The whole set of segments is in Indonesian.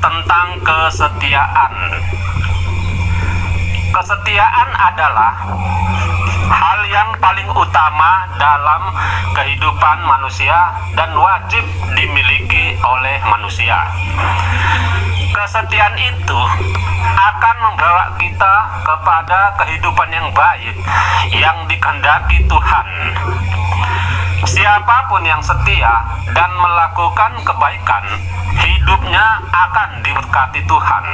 tentang kesetiaan. Kesetiaan adalah hal yang paling utama dalam kehidupan manusia dan wajib dimiliki oleh manusia. Kesetiaan itu akan membawa kita kepada kehidupan yang baik yang dikehendaki Tuhan. Siapapun yang setia dan melakukan kebaikan, hidupnya akan diberkati Tuhan.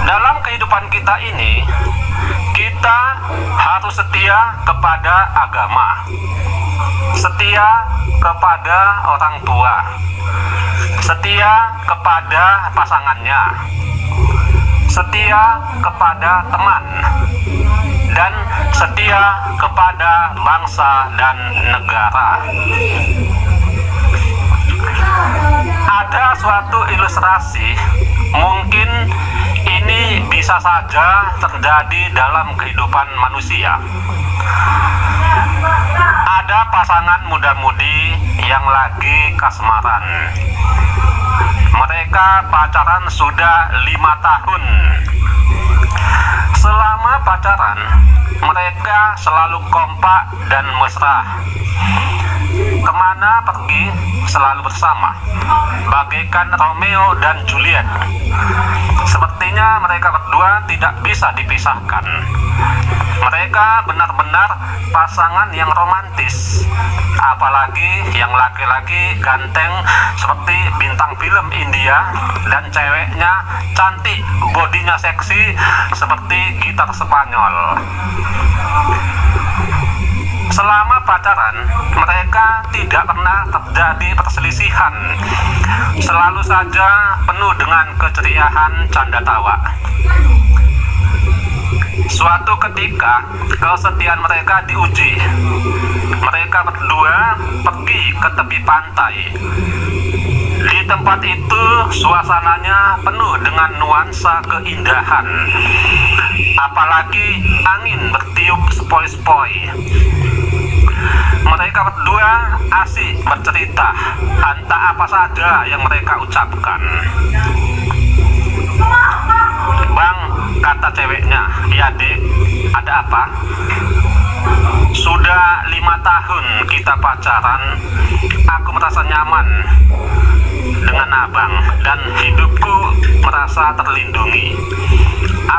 Dalam kehidupan kita ini, kita harus setia kepada agama, setia kepada orang tua, setia kepada pasangannya, setia kepada teman, dan setia kepada bangsa dan negara. Ada suatu ilustrasi, mungkin ini bisa saja terjadi dalam kehidupan manusia. Ada pasangan muda-mudi yang lagi kasmaran. Mereka pacaran sudah 5 tahun. Selama pacaran, mereka selalu kompak dan mesra. Kemana pergi selalu bersama, bagaikan Romeo dan Juliet. Sepertinya mereka berdua tidak bisa dipisahkan. Mereka benar-benar pasangan yang romantis. Apalagi yang laki-laki ganteng seperti bintang film India, dan ceweknya cantik, bodinya seksi seperti gitar Spanyol. Selama pacaran, mereka tidak pernah terjadi perselisihan. Selalu saja penuh dengan keceriaan, canda tawa. Suatu ketika, kesetiaan mereka diuji. Mereka berdua pergi ke tepi pantai. Di tempat itu, suasananya penuh dengan nuansa keindahan. Apalagi angin bertiup sepoi-sepoi. Mereka berdua asik bercerita, entah apa saja yang mereka ucapkan. "Bang," kata ceweknya, "ya Dek, ada apa?" "Sudah 5 tahun kita pacaran, aku merasa nyaman dengan abang dan hidupku merasa terlindungi.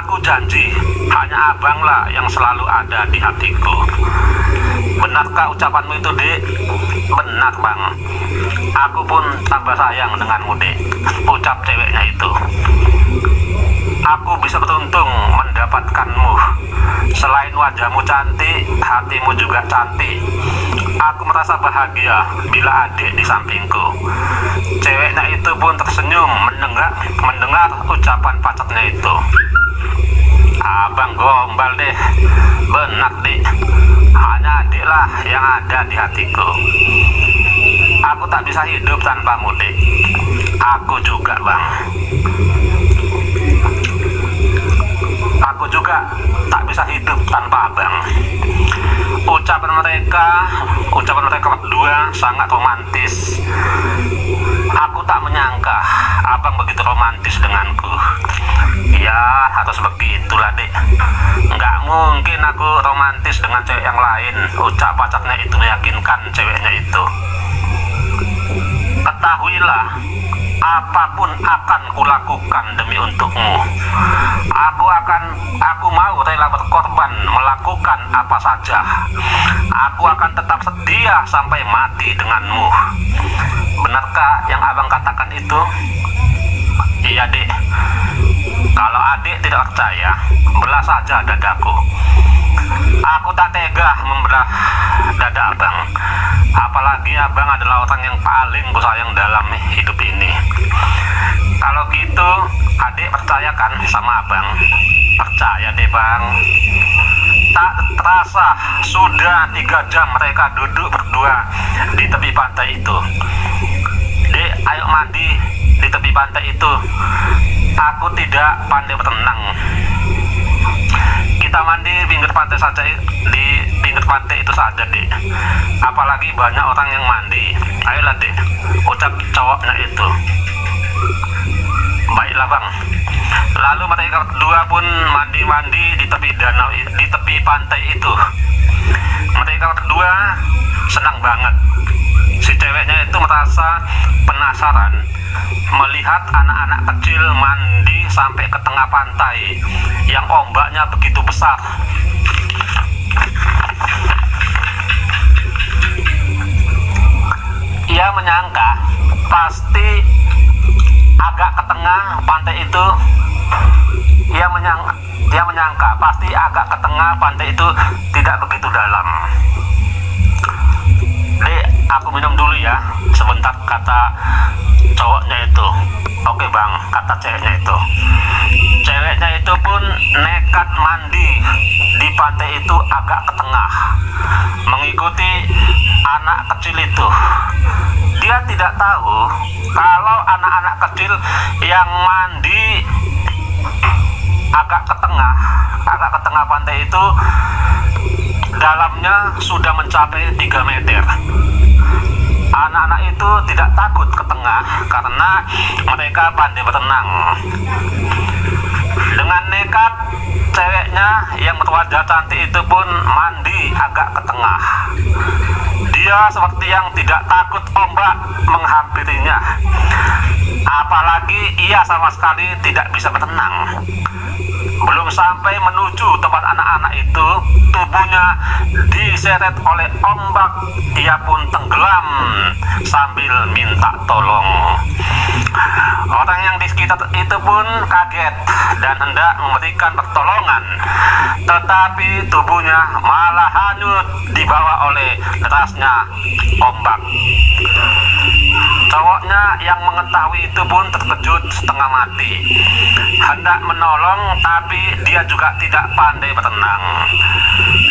Aku janji, hanya abanglah yang selalu ada di hatiku." "Benarkah ucapanmu itu, Dek?" "Benar, Bang. Aku pun tambah sayang denganmu, Dek," ucap ceweknya itu. "Aku bisa beruntung mendapatkanmu. Selain wajahmu cantik, hatimu juga cantik. Aku merasa bahagia bila adik di sampingku." Ceweknya itu pun tersenyum mendengar ucapan pacarnya itu. "Abang gombal deh. Benar, Dik. Hanya adiklah yang ada di hatiku. Aku tak bisa hidup tanpamu, Dik." "Aku juga, Bang. Aku juga tak bisa hidup tanpa abang." Ucapan mereka berdua sangat romantis. "Aku tak menyangka abang begitu romantis denganku." "Ya, harus begitulah, Dek. Nggak mungkin aku romantis dengan cewek yang lain," ucap pacarnya itu meyakinkan ceweknya itu. "Ketahuilah, apapun akan kulakukan demi untukmu. Aku mau rela berkorban, melakukan apa saja. Aku akan tetap setia sampai mati denganmu." "Benarkah yang abang katakan itu?" "Iya, Dek. Kalau adik tidak percaya, belah saja dadaku. Aku tak tega membelah dada abang. Apalagi abang adalah orang yang paling kusayang dalam hidup ini. Kalau gitu, adik percaya kan sama abang?" "Percaya deh, Bang." Tak terasa sudah 3 jam mereka duduk berdua di tepi pantai itu. "Dek, ayo mandi di tepi pantai itu. Aku tidak pandai berenang." "Kita mandi pinggir pantai saja, di pinggir pantai itu saja, Dek. Apalagi banyak orang yang mandi. Ayolah, Dek," ucap cowoknya itu. abang. Lalu mereka berdua pun mandi-mandi di tepi danau, di tepi pantai itu. Mereka berdua senang banget. Si ceweknya itu merasa penasaran melihat anak-anak kecil mandi sampai ke tengah pantai yang ombaknya begitu besar. Ia menyangka pasti agak ke tengah pantai itu. Dia menyangka pasti agak ke tengah pantai itu tidak begitu dalam. Dek, aku minum dulu ya, sebentar, kata cowoknya itu. Oke bang, kata ceweknya itu. Ceweknya itu pun nekat mandi di pantai itu agak ke tengah, mengikuti anak kecil itu. Dia tidak tahu kalau anak-anak kecil yang mandi agak ke tengah pantai itu dalamnya sudah mencapai 3 meter. Anak-anak itu tidak takut ke tengah karena mereka pandai berenang. Dengan nekat, ceweknya yang berwajah cantik itu pun mandi agak ke tengah. Dia seperti yang tidak takut ombak menghampirinya. Apalagi ia sama sekali tidak bisa berenang. Belum sampai menuju tempat anak-anak itu, tubuhnya diseret oleh ombak. Ia pun tenggelam sambil minta tolong. Orang yang di sekitar itu pun kaget dan hendak memberikan pertolongan, tetapi tubuhnya malah hanyut dibawa oleh derasnya ombak. Cowoknya yang mengetahui itu pun terkejut setengah mati, hendak menolong, tapi dia juga tidak pandai berenang.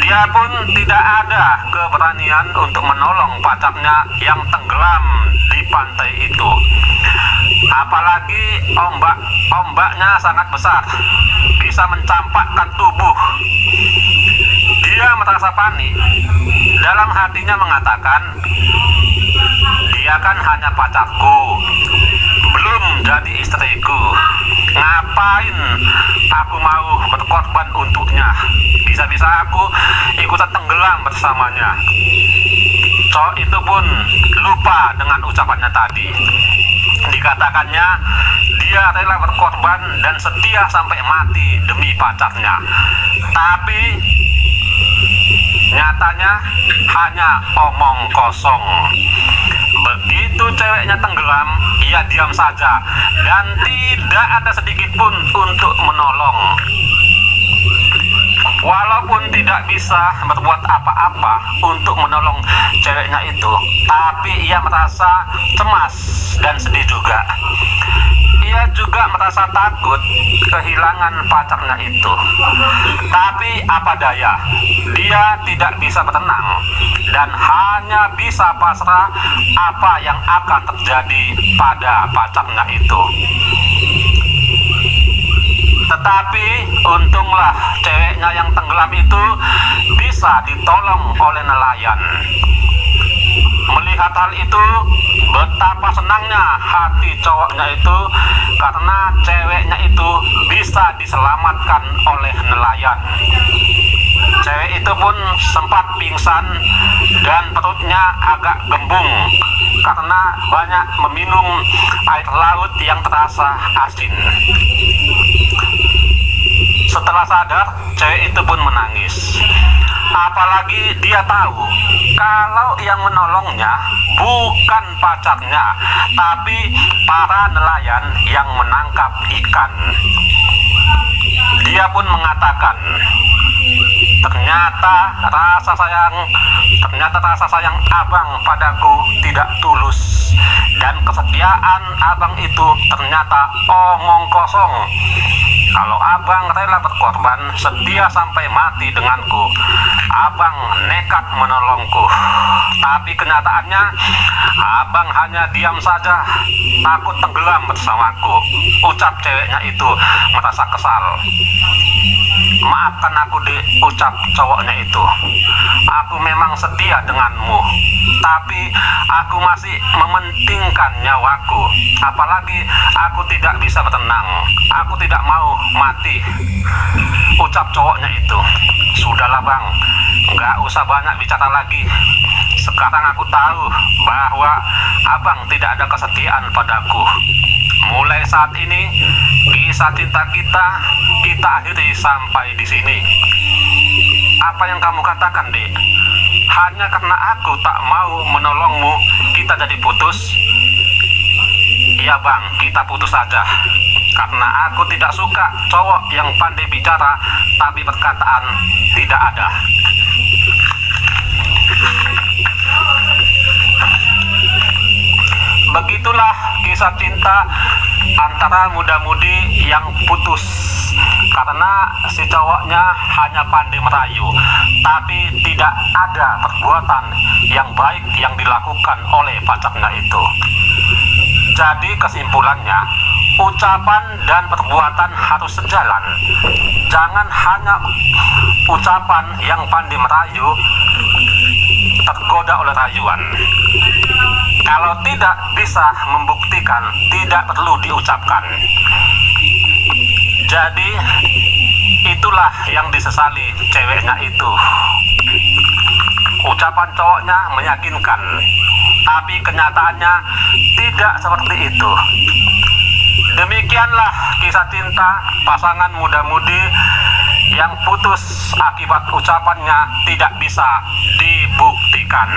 Dia pun tidak ada keberanian untuk menolong pacarnya yang tenggelam di pantai itu. Apalagi ombaknya sangat besar, bisa mencampakkan tubuh. Dia merasa panik. Dalam hatinya mengatakan, dia kan hanya pacarku, belum jadi istriku. Ngapain aku mau berkorban untuknya? Bisa-bisa aku ikutan tenggelam bersamanya. Cowok itu pun lupa dengan ucapannya tadi. Dikatakannya dia rela berkorban dan setia sampai mati demi pacarnya. Tapi nyatanya hanya omong kosong. Begitu ceweknya tenggelam, ia diam saja dan tidak ada sedikit pun untuk menolong. Walaupun tidak bisa berbuat apa-apa untuk menolong ceweknya itu, tapi ia merasa cemas dan sedih juga. Ia juga merasa takut kehilangan pacarnya itu. Tapi apa daya, dia tidak bisa berenang dan hanya bisa pasrah apa yang akan terjadi pada pacarnya itu. Tetapi untunglah ceweknya yang tenggelam itu bisa ditolong oleh nelayan. Melihat hal itu, betapa senangnya hati cowoknya itu karena ceweknya itu bisa diselamatkan oleh nelayan. Cewek itu pun sempat pingsan dan perutnya agak gembung karena banyak meminum air laut yang terasa asin. Setelah sadar, cewek itu pun menangis. Apalagi dia tahu kalau yang menolongnya bukan pacarnya, tapi para nelayan yang menangkap ikan. Dia pun mengatakan, ternyata rasa sayang abang padaku tidak tulus, dan kesetiaan abang itu ternyata omong kosong. Kalau abang rela berkorban, setia sampai mati denganku, abang nekat menolongku. Tapi kenyataannya, abang hanya diam saja, takut tenggelam bersamaku. Ucap ceweknya itu merasa kesal. Maafkan aku, Dek, ucap cowoknya itu. Aku memang setia denganmu, tapi aku masih mementingkan nyawaku. Apalagi aku tidak bisa bertenang. Aku tidak mau mati, ucap cowoknya itu. Sudahlah bang, nggak usah banyak bicara lagi. Sekarang aku tahu bahwa abang tidak ada kesetiaan padaku. Mulai saat ini, kisah cinta kita akhiri sampai di sini. Apa yang kamu katakan, Dek? Hanya karena aku tak mau menolongmu, kita jadi putus? Iya bang, kita putus saja. Karena aku tidak suka cowok yang pandai bicara tapi perkataan tidak ada. Begitulah kisah cinta antara muda-mudi yang putus karena si cowoknya hanya pandai merayu, tapi tidak ada perbuatan yang baik yang dilakukan oleh pacarnya itu. Jadi kesimpulannya, ucapan dan perbuatan harus sejalan. Jangan hanya ucapan yang pandai merayu tergoda oleh rayuan. Kalau tidak bisa membuktikan, tidak perlu diucapkan. Jadi itulah yang disesali ceweknya itu. Ucapan cowoknya meyakinkan, tapi kenyataannya tidak seperti itu. Demikianlah kisah cinta pasangan muda-mudi yang putus akibat ucapannya tidak bisa dibuktikan.